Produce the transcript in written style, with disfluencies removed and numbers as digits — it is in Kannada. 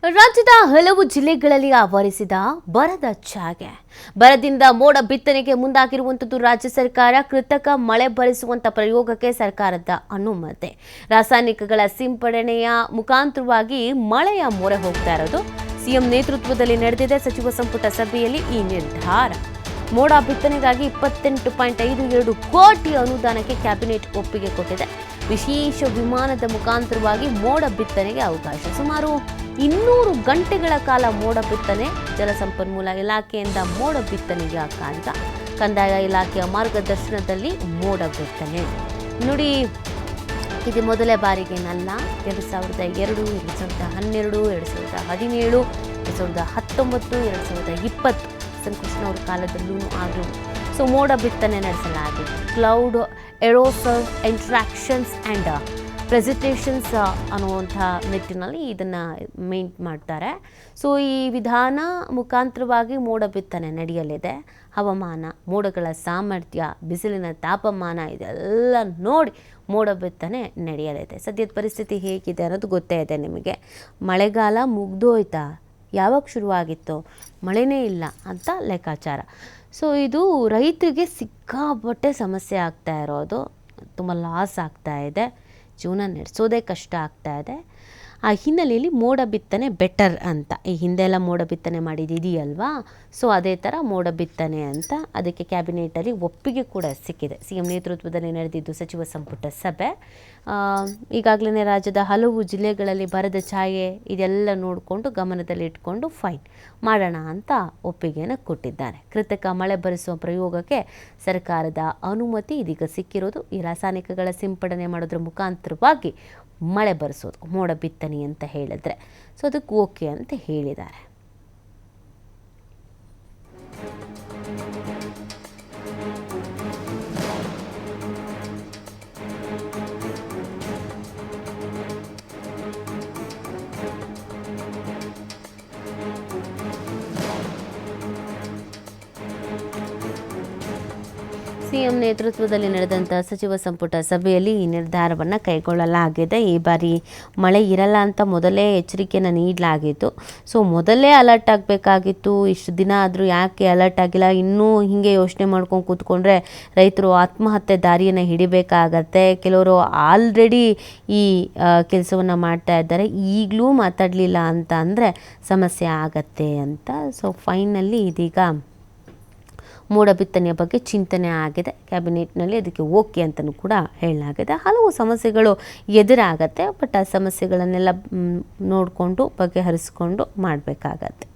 ರಾಜ್ಯದ ಹಲವು ಜಿಲ್ಲೆಗಳಲ್ಲಿ ಆವರಿಸಿದ ಬರದ ಛಾಯೆ. ಬರದಿಂದ ಮೋಡ ಬಿತ್ತನೆಗೆ ಮುಂದಾಗಿರುವಂಥದ್ದು ರಾಜ್ಯ ಸರ್ಕಾರ. ಕೃತಕ ಮಳೆ ಬರಿಸುವಂತ ಪ್ರಯೋಗಕ್ಕೆ ಸರ್ಕಾರದ ಅನುಮತಿ. ರಾಸಾಯನಿಕಗಳ ಸಿಂಪಡಣೆಯ ಮುಖಾಂತರವಾಗಿ ಮಳೆಯ ಮೊರೆ ಹೋಗ್ತಾ ಇರೋದು. ಸಿಎಂ ನೇತೃತ್ವದಲ್ಲಿ ನಡೆದಿದೆ ಸಚಿವ ಸಂಪುಟ ಸಭೆಯಲ್ಲಿ ಈ ನಿರ್ಧಾರ. ಮೋಡ ಬಿತ್ತನೆಗಾಗಿ 28.52 ಕೋಟಿ ಅನುದಾನಕ್ಕೆ ಕ್ಯಾಬಿನೆಟ್ ಒಪ್ಪಿಗೆ ಕೊಟ್ಟಿದೆ. ವಿಶೇಷ ವಿಮಾನದ ಮುಖಾಂತರವಾಗಿ ಮೋಡ ಬಿತ್ತನೆಗೆ ಅವಕಾಶ. ಸುಮಾರು 200 ಗಂಟೆಗಳ ಕಾಲ ಮೋಡ ಬಿತ್ತನೆ. ಜಲಸಂಪನ್ಮೂಲ ಇಲಾಖೆಯಿಂದ ಮೋಡ ಬಿತ್ತನೆಗೆ ಕಾರ್ಯ. ಕಂದಾಯ ಇಲಾಖೆಯ ಮಾರ್ಗದರ್ಶನದಲ್ಲಿ ಮೋಡ ಬಿತ್ತನೆ. ನೋಡಿ, ಇದು ಮೊದಲ ಬಾರಿಗೇನಲ್ಲ. 2002, 2012, 2017, 2019, 2020 ಕೃಷ್ಣ ಅವರ ಕಾಲದಲ್ಲೂ ಆಗಲಿ ಮೋಡ ಬಿತ್ತನೆ ನಡೆಸಲಾಗಿದೆ. ಕ್ಲೌಡ್ ಎರೋಸಲ್ ಇಂಟ್ರಾಕ್ಷನ್ಸ್ ಆ್ಯಂಡ್ ಪ್ರೆಸೆಂಟೇಷನ್ಸ್ ಅನ್ನುವಂಥ ನಿಟ್ಟಿನಲ್ಲಿ ಇದನ್ನು ಮೇಂಟ್ ಮಾಡ್ತಾರೆ. ಈ ವಿಧಾನ ಮುಖಾಂತರವಾಗಿ ಮೋಡ ಬಿತ್ತನೆ ನಡೆಯಲಿದೆ. ಹವಾಮಾನ, ಮೋಡಗಳ ಸಾಮರ್ಥ್ಯ, ಬಿಸಿಲಿನ ತಾಪಮಾನ ಇದೆಲ್ಲ ನೋಡಿ ಮೋಡ ಬಿತ್ತನೆ ನಡೆಯಲಿದೆ. ಸದ್ಯದ ಪರಿಸ್ಥಿತಿ ಹೇಗಿದೆ ಅನ್ನೋದು ಗೊತ್ತೇ ಇದೆ ನಿಮಗೆ. ಮಳೆಗಾಲ ಮುಗ್ದೋಯ್ತಾ? ಯಾವಾಗ ಶುರುವಾಗಿತ್ತು? ಮಳೆನೇ ಇಲ್ಲ ಅಂತ ಲೆಕ್ಕಾಚಾರ. ಇದು ರೈತರಿಗೆ ಸಿಕ್ಕಾಪಟ್ಟೆ ಸಮಸ್ಯೆ ಆಗ್ತಾ ಇರೋದು. ತುಂಬ ಲಾಸ್ ಆಗ್ತಾ ಇದೆ. ಜೀವನ ನಡೆಸೋದೇ ಕಷ್ಟ ಆಗ್ತಾ ಇದೆ. ಆ ಹಿನ್ನೆಲೆಯಲ್ಲಿ ಮೋಡ ಬಿತ್ತನೆ ಬೆಟರ್ ಅಂತ. ಈ ಹಿಂದೆ ಎಲ್ಲ ಮೋಡ ಬಿತ್ತನೆ ಮಾಡಿದಿದೆಯಲ್ವಾ, ಅದೇ ಥರ ಮೋಡ ಬಿತ್ತನೆ ಅಂತ ಅದಕ್ಕೆ ಕ್ಯಾಬಿನೆಟಲ್ಲಿ ಒಪ್ಪಿಗೆ ಕೂಡ ಸಿಕ್ಕಿದೆ. ಸಿಎಂ ನೇತೃತ್ವದಲ್ಲಿ ನಡೆದಿದ್ದು ಸಚಿವ ಸಂಪುಟ ಸಭೆ. ಈಗಾಗಲೇ ರಾಜ್ಯದ ಹಲವು ಜಿಲ್ಲೆಗಳಲ್ಲಿ ಬರದ ಛಾಯೆ ಇದೆಲ್ಲ ನೋಡಿಕೊಂಡು ಗಮನದಲ್ಲಿ ಇಟ್ಕೊಂಡು ಫೈನ್ ಮಾಡೋಣ ಅಂತ ಒಪ್ಪಿಗೆಯನ್ನು ಕೊಟ್ಟಿದ್ದಾರೆ. ಕೃತಕ ಮಳೆ ಬರಿಸುವ ಪ್ರಯೋಗಕ್ಕೆ ಸರ್ಕಾರದ ಅನುಮತಿ ಇದೀಗ ಸಿಕ್ಕಿರೋದು. ಈ ರಾಸಾಯನಿಕಗಳ ಸಿಂಪಡಣೆ ಮಾಡೋದ್ರ ಮುಖಾಂತರವಾಗಿ ಮಳೆ ಬರಿಸೋದು, ಮೋಡ ಬಿತ್ತನೆ ಅಂತ ಹೇಳಿದ್ರೆ ಅದಕ್ಕೆ ಓಕೆ ಅಂತ ಹೇಳಿದ್ದಾರೆ. ಸಿಎಂ ನೇತೃತ್ವದಲ್ಲಿ ನಡೆದಂಥ ಸಚಿವ ಸಂಪುಟ ಸಭೆಯಲ್ಲಿ ಈ ನಿರ್ಧಾರವನ್ನು ಕೈಗೊಳ್ಳಲಾಗಿದೆ. ಈ ಬಾರಿ ಮಳೆ ಇರಲ್ಲ ಅಂತ ಮೊದಲೇ ಎಚ್ಚರಿಕೆಯನ್ನು ನೀಡಲಾಗಿತ್ತು. ಮೊದಲೇ ಅಲರ್ಟ್ ಆಗಬೇಕಾಗಿತ್ತು. ಇಷ್ಟು ದಿನ ಆದರೂ ಯಾಕೆ ಅಲರ್ಟ್ ಆಗಿಲ್ಲ? ಇನ್ನೂ ಹೀಗೆ ಯೋಚನೆ ಮಾಡ್ಕೊಂಡು ಕೂತ್ಕೊಂಡ್ರೆ ರೈತರು ಆತ್ಮಹತ್ಯೆ ದಾರಿಯನ್ನು ಹಿಡಿಬೇಕಾಗತ್ತೆ. ಕೆಲವರು ಆಲ್ರೆಡಿ ಈ ಕೆಲಸವನ್ನು ಮಾಡ್ತಾ ಇದ್ದಾರೆ. ಈಗಲೂ ಮಾತಾಡಲಿಲ್ಲ ಅಂತ ಅಂದರೆ ಸಮಸ್ಯೆ ಆಗತ್ತೆ ಅಂತ. ಫೈನಲಿ ಇದೀಗ ಮೋಡ ಬಿತ್ತನೆಯ ಬಗ್ಗೆ ಚಿಂತನೆ ಆಗಿದೆ. ಕ್ಯಾಬಿನೆಟ್ನಲ್ಲಿ ಅದಕ್ಕೆ ಓಕೆ ಅಂತಲೂ ಕೂಡ ಹೇಳಲಾಗಿದೆ. ಹಲವು ಸಮಸ್ಯೆಗಳು ಎದುರಾಗತ್ತೆ, ಬಟ್ ಆ ಸಮಸ್ಯೆಗಳನ್ನೆಲ್ಲ ನೋಡಿಕೊಂಡು ಬಗೆಹರಿಸ್ಕೊಂಡು ಮಾಡಬೇಕಾಗತ್ತೆ.